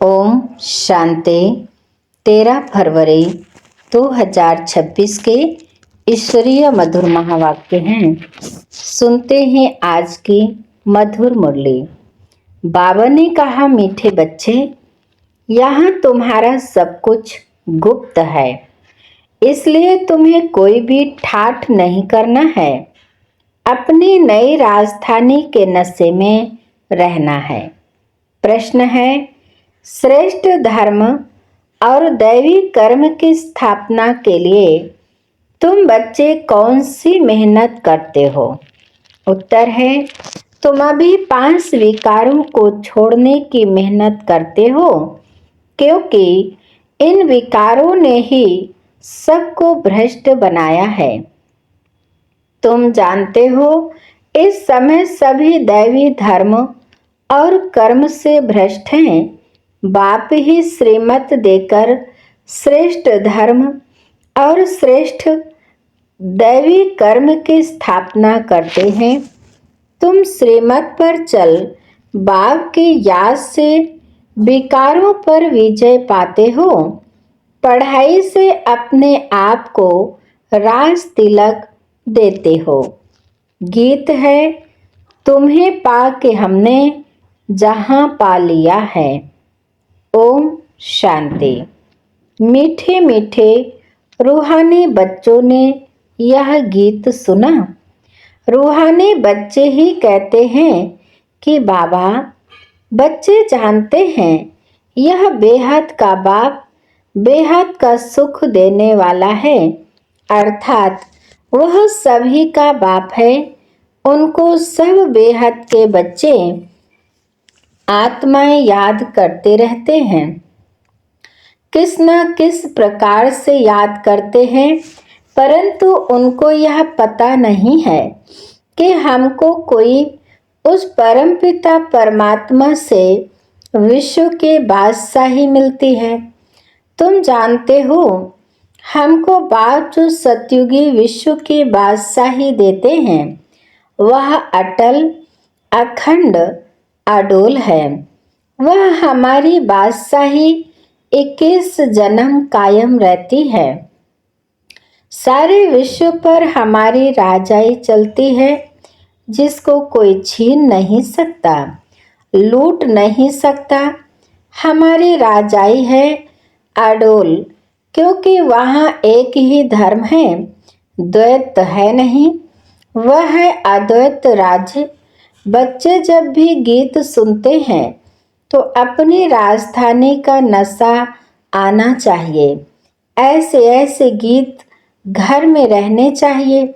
ओम शांति। 13 फरवरी 2026 के ईश्वरीय मधुर महावाक्य हैं। सुनते हैं आज की मधुर मुरली। बाबा ने कहा, मीठे बच्चे, यहाँ तुम्हारा सब कुछ गुप्त है, इसलिए तुम्हें कोई भी ठाठ नहीं करना है। अपनी नई राजधानी के नशे में रहना है। प्रश्न है, श्रेष्ठ धर्म और दैवी कर्म की स्थापना के लिए तुम बच्चे कौन सी मेहनत करते हो? उत्तर है, तुम अभी 5 विकारों को छोड़ने की मेहनत करते हो, क्योंकि इन विकारों ने ही सबको भ्रष्ट बनाया है। तुम जानते हो, इस समय सभी दैवी धर्म और कर्म से भ्रष्ट हैं। बाप ही श्रीमत देकर श्रेष्ठ धर्म और श्रेष्ठ दैवी कर्म की स्थापना करते हैं। तुम श्रीमत पर चल बाप की याद से विकारों पर विजय पाते हो। पढ़ाई से अपने आप को राज तिलक देते हो। गीत है, तुम्हें पा के हमने जहां पा लिया है। ओम शांति। मीठे मीठे रूहानी बच्चों ने यह गीत सुना। रूहानी बच्चे ही कहते हैं कि बाबा, बच्चे जानते हैं यह बेहद का बाप बेहद का सुख देने वाला है, अर्थात वह सभी का बाप है। उनको सब बेहद के बच्चे आत्माएं याद करते रहते हैं। किस न किस प्रकार से याद करते हैं, परंतु उनको यह पता नहीं है कि हमको कोई उस परमपिता परमात्मा से विश्व के बादशाही मिलती है। तुम जानते हो, हमको बाप जो सतयुगी विश्व की बादशाही देते हैं, वह अटल अखंड अडोल है। वह हमारी बादशाही 21 जन्म कायम रहती है। सारे विश्व पर हमारी राजाई चलती है, जिसको कोई छीन नहीं सकता, लूट नहीं सकता। हमारी राजाई है अडोल, क्योंकि वहाँ एक ही धर्म है, द्वैत है नहीं। वह है अद्वैत राज्य। बच्चे जब भी गीत सुनते हैं तो अपनी राजधानी का नशा आना चाहिए। ऐसे ऐसे गीत घर में रहने चाहिए।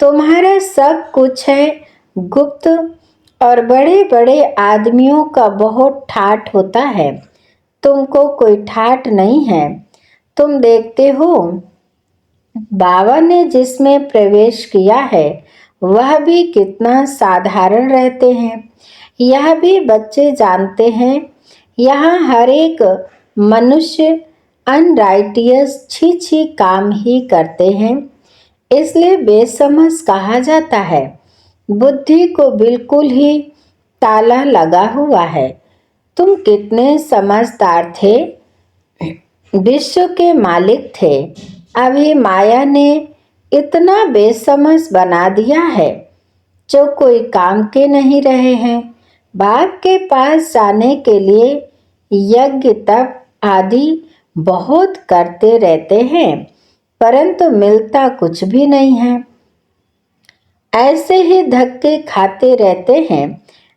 तुम्हारा सब कुछ है गुप्त, और बड़े बड़े आदमियों का बहुत ठाठ होता है। तुमको कोई ठाठ नहीं है। तुम देखते हो, बाबा ने जिसमें प्रवेश किया है वह भी कितना साधारण रहते हैं। यह भी बच्चे जानते हैं, यहाँ हर एक मनुष्य अनराइटियस छी काम ही करते हैं, इसलिए बेसमझ कहा जाता है। बुद्धि को बिल्कुल ही ताला लगा हुआ है। तुम कितने समझदार थे, विश्व के मालिक थे, अभी माया ने इतना बेसमझ बना दिया है जो कोई काम के नहीं रहे हैं। बाप के पास जाने के लिए यज्ञ तप आदि बहुत करते रहते हैं, परंतु मिलता कुछ भी नहीं है। ऐसे ही धक्के खाते रहते हैं।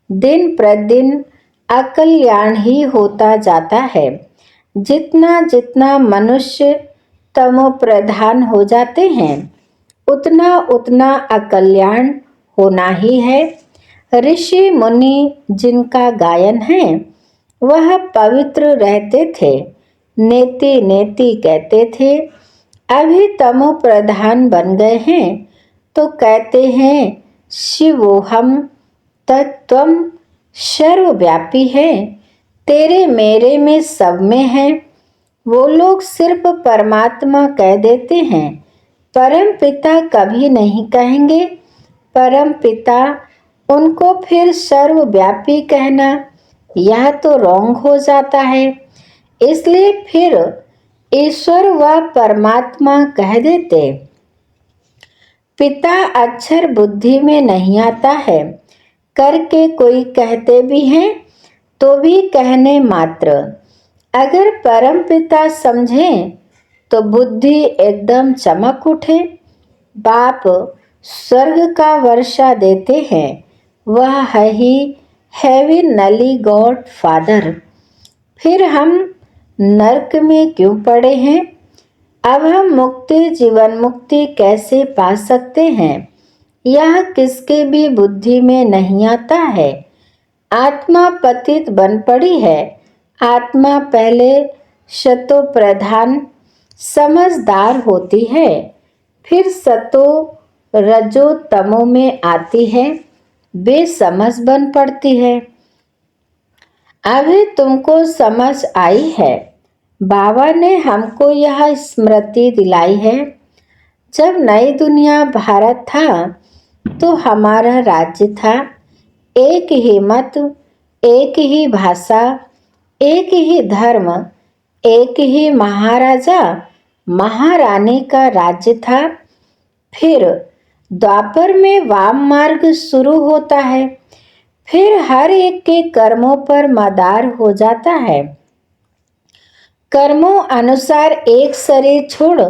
दिन प्रतिदिन अकल्याण ही होता जाता है। जितना जितना मनुष्य तमो प्रधान हो जाते हैं, उतना उतना अकल्याण होना ही है। ऋषि मुनि जिनका गायन है, वह पवित्र रहते थे, नेति नेति कहते थे। अभी तमो प्रधान बन गए हैं तो कहते हैं शिवोहम तत्त्वम सर्वव्यापी है, तेरे मेरे में सब में है। वो लोग सिर्फ परमात्मा कह देते हैं, परम पिता कभी नहीं कहेंगे। परम पिता उनको फिर सर्वव्यापी कहना यह तो रॉन्ग हो जाता है। इसलिए फिर ईश्वर व परमात्मा कह देते। पिता अक्षर बुद्धि में नहीं आता है करके कोई कहते भी हैं तो भी कहने मात्र। अगर परम पिता समझें तो बुद्धि एकदम चमक उठे। बाप स्वर्ग का वर्षा देते हैं, वह है ही हेविनली गॉड फादर। फिर हम नरक में क्यों पड़े हैं? अब हम मुक्ति जीवन मुक्ति कैसे पा सकते हैं? यह किसके भी बुद्धि में नहीं आता है। आत्मा पतित बन पड़ी है। आत्मा पहले शतो प्रधान समझदार होती है, फिर सतो रजो तमो में आती है, बेसमझ बन पड़ती है। अभी तुमको समझ आई है। बाबा ने हमको यह स्मृति दिलाई है। जब नई दुनिया भारत था तो हमारा राज्य था। एक ही मत, एक ही भाषा, एक ही धर्म, एक ही महाराजा महारानी का राज्य था। फिर द्वापर में वाम मार्ग शुरू होता है। फिर हर एक के कर्मों पर मदार हो जाता है। कर्मों अनुसार एक शरीर छोड़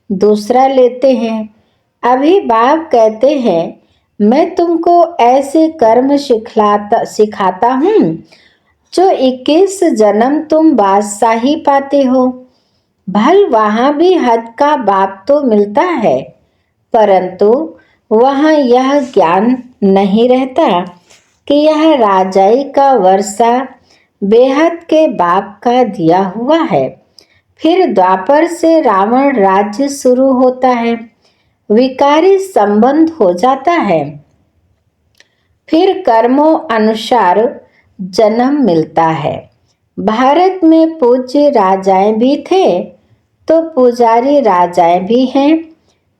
दूसरा लेते हैं। अभी बाप कहते हैं मैं तुमको ऐसे कर्म सिखाता हूँ जो 21 जन्म तुम बादशाही पाते हो। भल वहाँ भी हद का बाप तो मिलता है, परंतु वहाँ यह ज्ञान नहीं रहता कि यह राजाई का वर्षा बेहद के बाप का दिया हुआ है। फिर द्वापर से रावण राज्य शुरू होता है। विकारी संबंध हो जाता है। फिर कर्मों अनुसार जन्म मिलता है। भारत में पूज्य राजाएं भी थे तो पुजारी राजाएं भी हैं।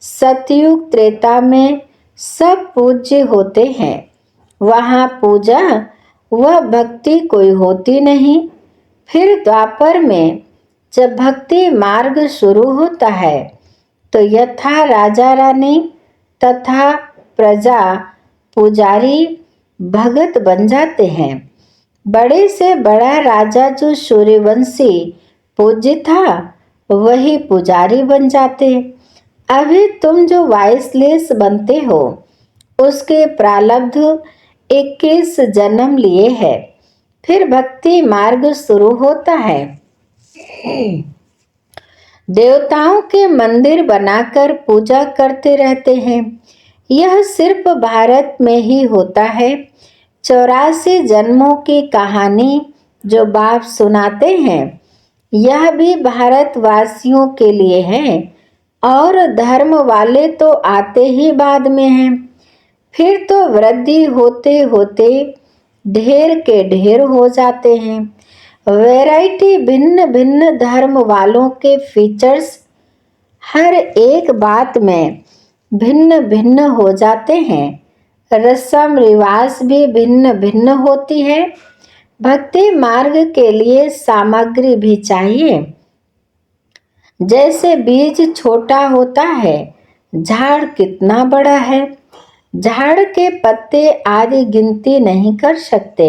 सतयुग त्रेता में सब पूज्य होते हैं। वहाँ पूजा व भक्ति कोई होती नहीं। फिर द्वापर में जब भक्ति मार्ग शुरू होता है तो यथा राजा रानी तथा प्रजा पुजारी भगत बन जाते हैं। बड़े से बड़ा राजा जो सूर्यवंशी पूज्य था वही पुजारी बन जाते। अभी तुम जो वाइसलेस बनते हो उसके प्रारब्ध 21 जन्म लिए है। फिर भक्ति मार्ग शुरू होता है। देवताओं के मंदिर बनाकर पूजा करते रहते हैं। यह सिर्फ भारत में ही होता है। 84 जन्मों की कहानी जो बाप सुनाते हैं यह भी भारतवासियों के लिए है और धर्म वाले तो आते ही बाद में हैं। फिर तो वृद्धि होते होते ढेर के ढेर हो जाते हैं। वैरायटी भिन्न भिन्न धर्म वालों के फीचर्स हर एक बात में भिन्न भिन्न हो जाते हैं। रस्म रिवाज भी भिन्न भिन्न होती है। भक्ति मार्ग के लिए सामग्री भी चाहिए। जैसे बीज छोटा होता है, झाड़ कितना बड़ा है। झाड़ के पत्ते आदि गिनती नहीं कर सकते।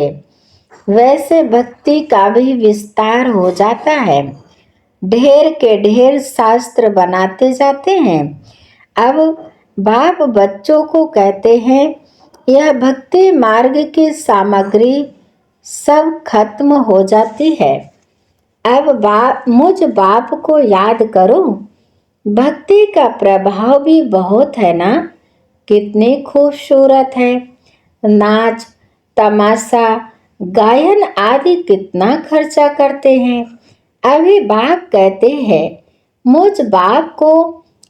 वैसे भक्ति का भी विस्तार हो जाता है। ढेर के ढेर शास्त्र बनाते जाते हैं। अब बाप बच्चों को कहते हैं यह भक्ति मार्ग की सामग्री सब खत्म हो जाती है। अब मुझ बाप को याद करो। भक्ति का प्रभाव भी बहुत है ना। कितनी खूबसूरत है। नाच तमाशा गायन आदि कितना खर्चा करते हैं। अभी बाप कहते हैं मुझ बाप को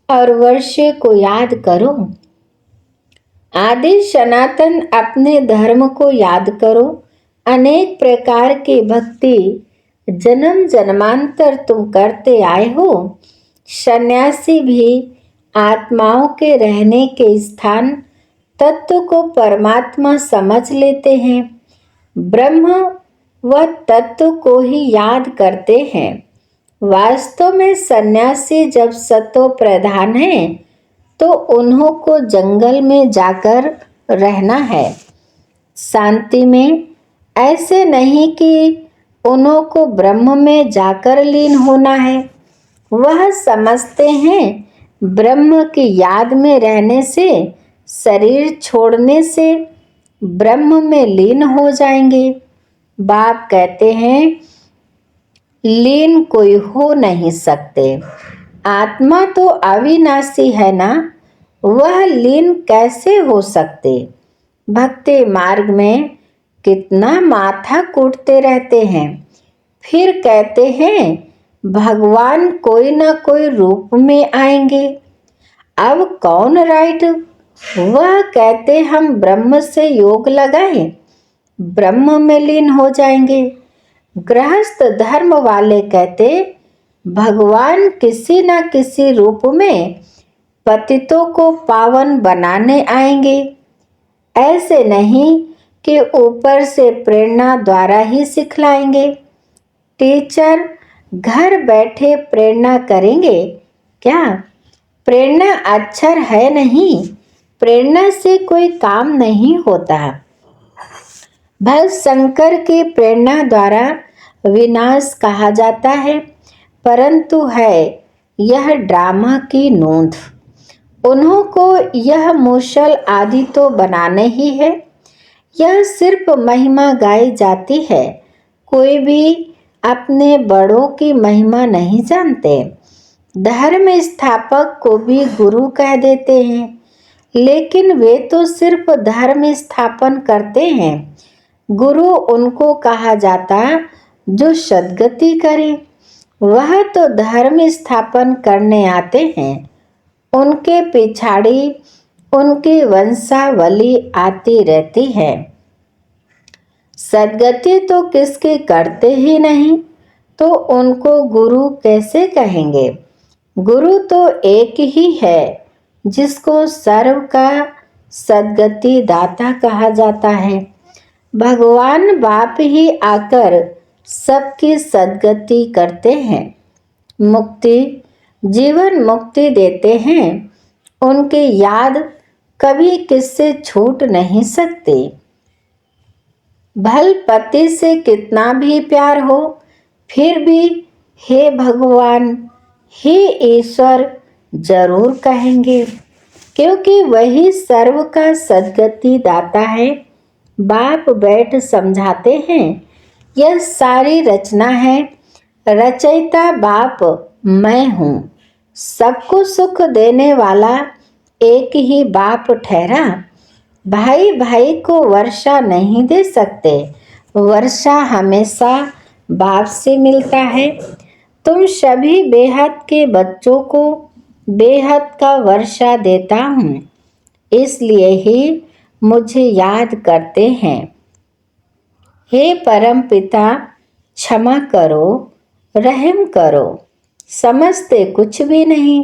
और वर्षे को याद करो। आदि सनातन अपने धर्म को याद करो। अनेक प्रकार की भक्ति जन्म जन्मांतर तुम करते आए हो। सन्यासी भी आत्माओं के रहने के स्थान तत्व को परमात्मा समझ लेते हैं। ब्रह्म वह तत्व को ही याद करते हैं। वास्तव में सन्यासी जब सतो प्रधान है तो उन्हों को जंगल में जाकर रहना है, शांति में। ऐसे नहीं कि उन्हों को ब्रह्म में जाकर लीन होना है। वह समझते हैं ब्रह्म की याद में रहने से, शरीर छोड़ने से ब्रह्म में लीन हो जाएंगे। बाप कहते हैं लीन कोई हो नहीं सकते। आत्मा तो अविनाशी है ना, वह लीन कैसे हो सकते। भक्ति मार्ग में कितना माथा कूटते रहते हैं, फिर कहते हैं भगवान कोई ना कोई रूप में आएंगे। अब कौन राइट। वह कहते हम ब्रह्म से योग लगाए, ब्रह्म में लीन हो जाएंगे। गृहस्थ धर्म वाले कहते भगवान किसी न किसी रूप में पतितों को पावन बनाने आएंगे। ऐसे नहीं कि ऊपर से प्रेरणा द्वारा ही सिखलाएंगे। टीचर घर बैठे प्रेरणा करेंगे क्या? प्रेरणा अक्षर है नहीं, प्रेरणा से कोई काम नहीं होता। भव शंकर की प्रेरणा द्वारा विनाश कहा जाता है, परंतु है यह ड्रामा की नोंद। उन्हों को यह मूसल आदि तो बनाने ही है। यह सिर्फ महिमा गाई जाती है, कोई भी अपने बड़ों की महिमा नहीं जानते। धर्म स्थापक को भी गुरु कह देते हैं, लेकिन वे तो सिर्फ धर्म स्थापन करते हैं। गुरु उनको कहा जाता जो सद्गति करे। वह तो धर्म स्थापन करने आते हैं, उनके पिछाड़ी उनकी वंशावली आती रहती है। सद्गति तो किसकी करते ही नहीं, तो उनको गुरु कैसे कहेंगे। गुरु तो एक ही है जिसको सर्व का सद्गति दाता कहा जाता है। भगवान बाप ही आकर सबकी सद्गति करते हैं, मुक्ति जीवन मुक्ति देते हैं। उनकी याद कभी किससे छूट नहीं सकती। भल पति से कितना भी प्यार हो, फिर भी हे भगवान, हे ईश्वर जरूर कहेंगे, क्योंकि वही सर्व का सद्गति दाता है। बाप बैठ समझाते हैं यह सारी रचना है, रचयिता बाप मैं हूँ। सबको सुख देने वाला एक ही बाप ठहरा। भाई भाई को वर्षा नहीं दे सकते, वर्षा हमेशा बाप से मिलता है। तुम सभी बेहद के बच्चों को बेहद का वर्षा देता हूँ, इसलिए ही मुझे याद करते हैं। हे परम पिता क्षमा करो, रहम करो, समझते कुछ भी नहीं।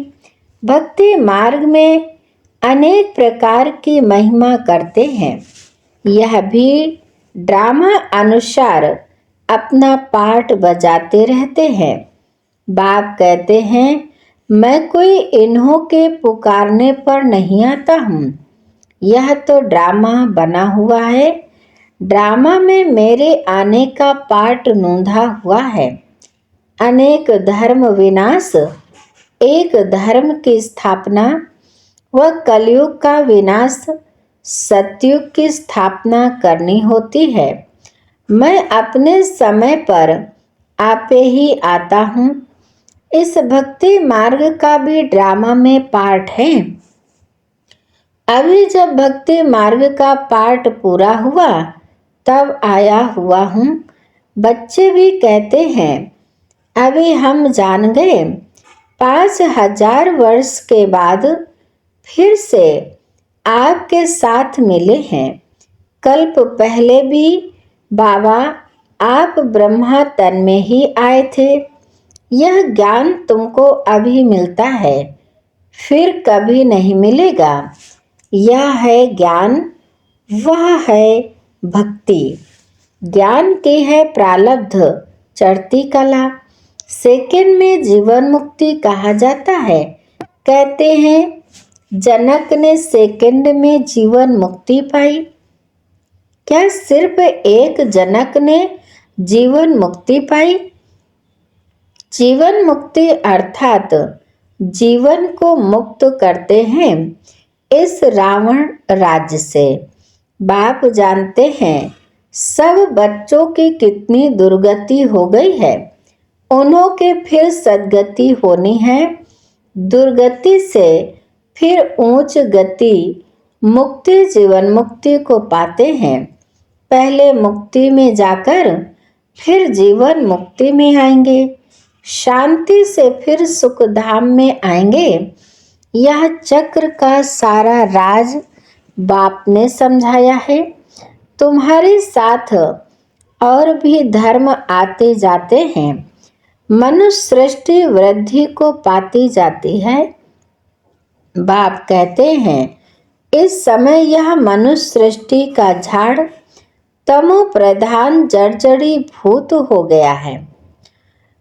भक्ति मार्ग में अनेक प्रकार की महिमा करते हैं, यह भी ड्रामा अनुसार अपना पार्ट बजाते रहते हैं। बाप कहते हैं मैं कोई इन्हों के पुकारने पर नहीं आता हूँ, यह तो ड्रामा बना हुआ है। ड्रामा में मेरे आने का पार्ट नोंधा हुआ है। अनेक धर्म विनाश, एक धर्म की स्थापना, वह कलयुग का विनाश, सतयुग की स्थापना करनी होती है। मैं अपने समय पर आपे ही आता हूँ। इस भक्ति मार्ग का भी ड्रामा में पार्ट है। अभी जब भक्ति मार्ग का पार्ट पूरा हुआ तब आया हुआ हूँ। बच्चे भी कहते हैं अभी हम जान गए, 5000 वर्ष के बाद फिर से आपके साथ मिले हैं। कल्प पहले भी बाबा आप ब्रह्मा तन में ही आए थे। यह ज्ञान तुमको अभी मिलता है, फिर कभी नहीं मिलेगा। यह है ज्ञान, वह है भक्ति। ज्ञान की है प्रारब्ध चढ़ती कला। सेकंड में जीवन मुक्ति कहा जाता है। कहते हैं जनक ने सेकंड में जीवन मुक्ति पाई। क्या सिर्फ एक जनक ने जीवन मुक्ति पाई? जीवन मुक्ति अर्थात जीवन को मुक्त करते हैं इस रावण राज्य से। बाप जानते हैं सब बच्चों की कितनी दुर्गति हो गई है। उन्हों के फिर सद्गति होनी है। दुर्गति से फिर ऊंच गति मुक्ति जीवन मुक्ति को पाते हैं। पहले मुक्ति में जाकर फिर जीवन मुक्ति में आएंगे। शांति से फिर सुख धाम में आएंगे। यह चक्र का सारा राज बाप ने समझाया है। तुम्हारे साथ और भी धर्म आते जाते हैं। मनुष्य सृष्टि वृद्धि को पाती जाती है। बाप कहते हैं इस समय यह मनुष्य सृष्टि का झाड़ तमो प्रधान जर्जरी भूत हो गया है।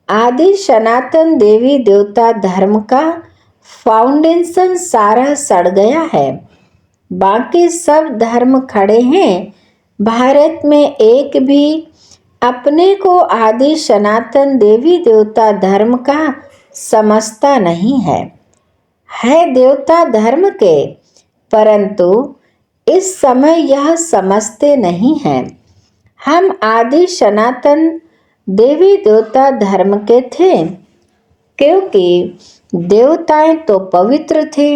आदि सनातन देवी देवता धर्म का फाउंडेशन सारा सड़ गया है। बाकी सब धर्म खड़े हैं। भारत में एक भी अपने को आदि सनातन देवी देवता धर्म का समझता नहीं है देवता धर्म के, परंतु इस समय यह समझते नहीं हैं। हम आदि सनातन देवी देवता धर्म के थे क्योंकि देवताएं तो पवित्र थे।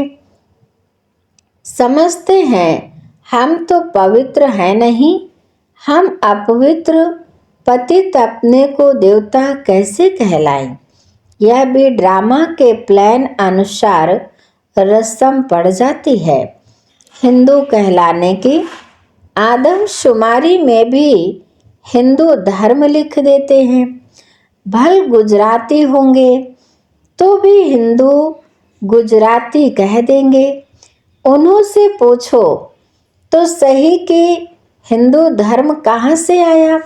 समझते हैं हम तो पवित्र हैं नहीं, हम अपवित्र पतित अपने को देवता कैसे कहलाएं? यह भी ड्रामा के प्लान अनुसार रस्म पड़ जाती है। हिंदू कहलाने की आदमशुमारी में भी हिंदू धर्म लिख देते हैं। भल गुजराती होंगे तो भी हिंदू गुजराती कह देंगे। उन्हों से पूछो तो सही कि हिंदू धर्म कहाँ से आया,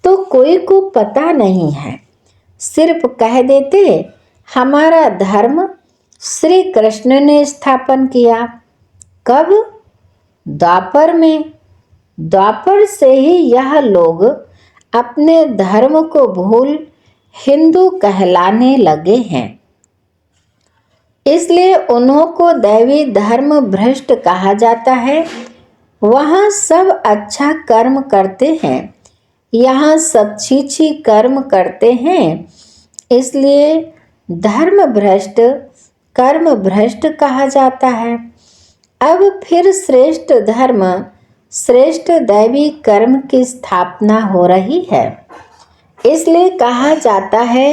तो कोई को पता नहीं है। सिर्फ कह देते हमारा धर्म श्री कृष्ण ने स्थापन किया। कब? द्वापर में। द्वापर से ही यह लोग अपने धर्म को भूल हिंदू कहलाने लगे हैं। इसलिए उन्हों को दैवी धर्म भ्रष्ट कहा जाता है। वहाँ सब अच्छा कर्म करते हैं, यहाँ सब छी कर्म करते हैं। इसलिए धर्म भ्रष्ट कर्म भ्रष्ट कहा जाता है। अब फिर श्रेष्ठ धर्म श्रेष्ठ दैवी कर्म की स्थापना हो रही है। इसलिए कहा जाता है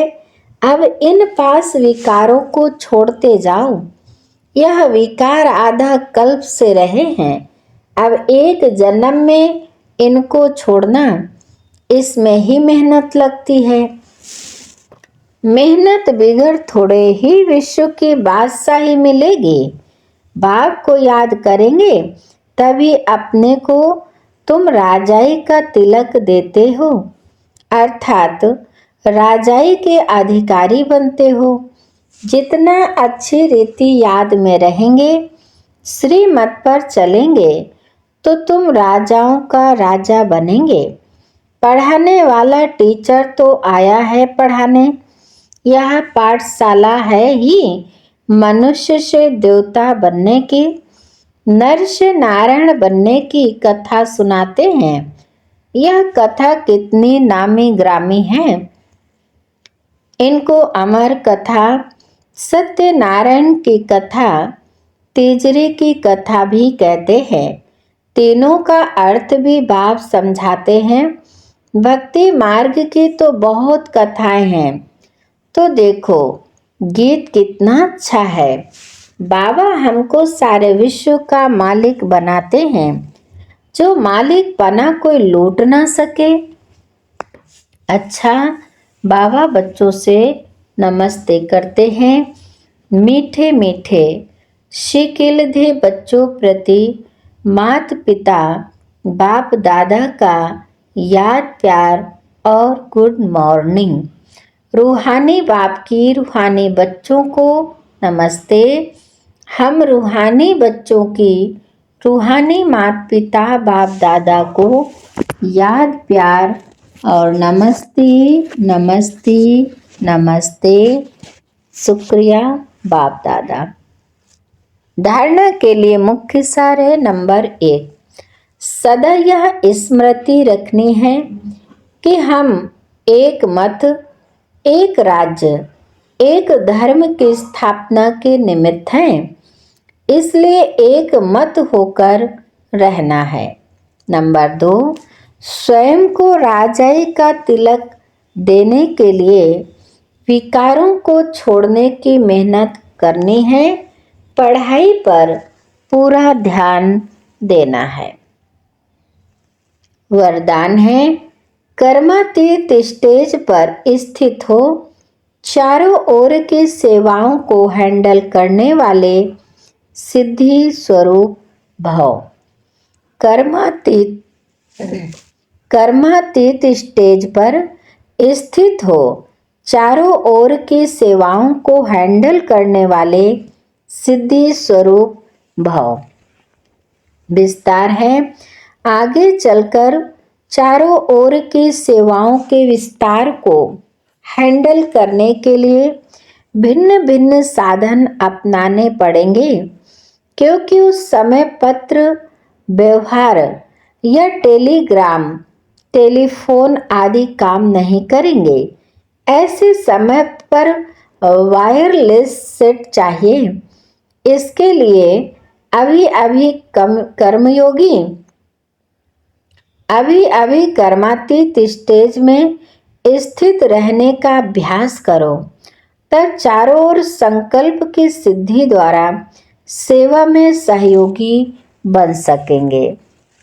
अब इन पास विकारों को छोड़ते जाओ। यह विकार आधा कल्प से रहे हैं। अब एक जन्म में इनको छोड़ना, इसमें ही मेहनत लगती है। मेहनत बिगड़ थोड़े ही विश्व की बादशाही मिलेगी। बाप को याद करेंगे तभी अपने को तुम राजाई का तिलक देते हो, अर्थात राजाई के अधिकारी बनते हो। जितना अच्छी रीति याद में रहेंगे, श्रीमत पर चलेंगे, तो तुम राजाओं का राजा बनेंगे। पढ़ाने वाला टीचर तो आया है पढ़ाने। यह पाठशाला है ही मनुष्य से देवता बनने की, नर से नारायण बनने की कथा सुनाते हैं। यह कथा कितनी नामी ग्रामी है। इनको अमर कथा, सत्यनारायण की कथा, तीजरी की कथा भी कहते हैं। तीनों का अर्थ भी बाप समझाते हैं। भक्ति मार्ग की तो बहुत कथाएं हैं। तो देखो गीत कितना अच्छा है। बाबा हमको सारे विश्व का मालिक बनाते हैं। जो मालिक बना कोई लूट ना सके। अच्छा, बाबा बच्चों से नमस्ते करते हैं। मीठे मीठे शिकिलधे बच्चों प्रति मात पिता बाप दादा का याद, प्यार और गुड मॉर्निंग। रूहानी बाप की रूहानी बच्चों को नमस्ते। हम रूहानी बच्चों की रूहानी माता पिता बाप दादा को याद, प्यार और नमस्ते नमस्ते नमस्ते। शुक्रिया बाप दादा। धारणा के लिए मुख्य सार है नंबर 1, सदा यह स्मृति रखनी है कि हम एक मत, एक राज्य, एक धर्म की स्थापना के निमित्त हैं, इसलिए एक मत होकर रहना है। नंबर 2, स्वयं को राजाई का तिलक देने के लिए विकारों को छोड़ने की मेहनत करनी है, पढ़ाई पर पूरा ध्यान देना है। वरदान है, कर्मातीत स्टेज पर स्थित हो, चारों ओर की सेवाओं को हैंडल करने वाले सिद्धि स्वरूप भव। कर्मातीत स्टेज पर स्थित हो, चारों ओर की सेवाओं को हैंडल करने वाले सिद्धि स्वरूप भव। विस्तार है, आगे चलकर चारों ओर की सेवाओं के विस्तार को हैंडल करने के लिए भिन्न भिन्न साधन अपनाने पड़ेंगे, क्योंकि उस समय पत्र व्यवहार या टेलीग्राम, टेलीफोन आदि काम नहीं करेंगे। ऐसे समय पर वायरलेस सेट चाहिए। इसके लिए अभी कर्मातीत स्टेज में स्थित रहने का अभ्यास करो, तब चारों ओर संकल्प की सिद्धि द्वारा सेवा में सहयोगी बन सकेंगे।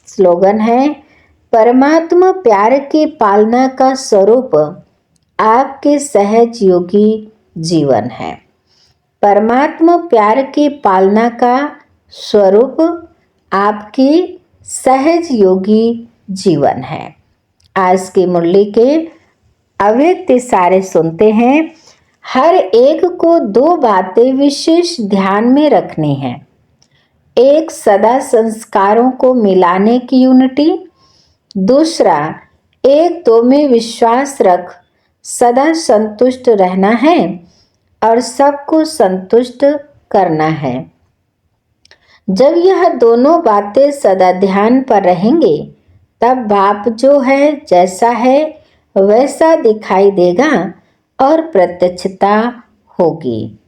स्लोगन है, परमात्मा प्यार की पालना का स्वरूप आपके सहज योगी जीवन है। परमात्मा प्यार की पालना का स्वरूप आपकी सहज योगी जीवन है। आज की मुरली के अव्यक्त इशारे सुनते हैं। हर एक को 2 बातें विशेष ध्यान में रखनी है। एक, सदा संस्कारों को मिलाने की यूनिटी। दूसरा, एक दो में विश्वास रख सदा संतुष्ट रहना है और सबको संतुष्ट करना है। जब यह दोनों बातें सदा ध्यान पर रहेंगे, तब बाप जो है, जैसा है वैसा दिखाई देगा और प्रत्यक्षता होगी।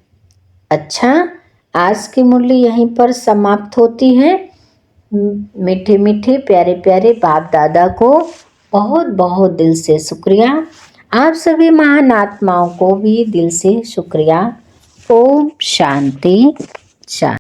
अच्छा, आज की मुरली यहीं पर समाप्त होती है। मीठे मीठे प्यारे प्यारे बाप दादा को बहुत बहुत दिल से शुक्रिया। आप सभी महान आत्माओं को भी दिल से शुक्रिया। ओम शांति शांति।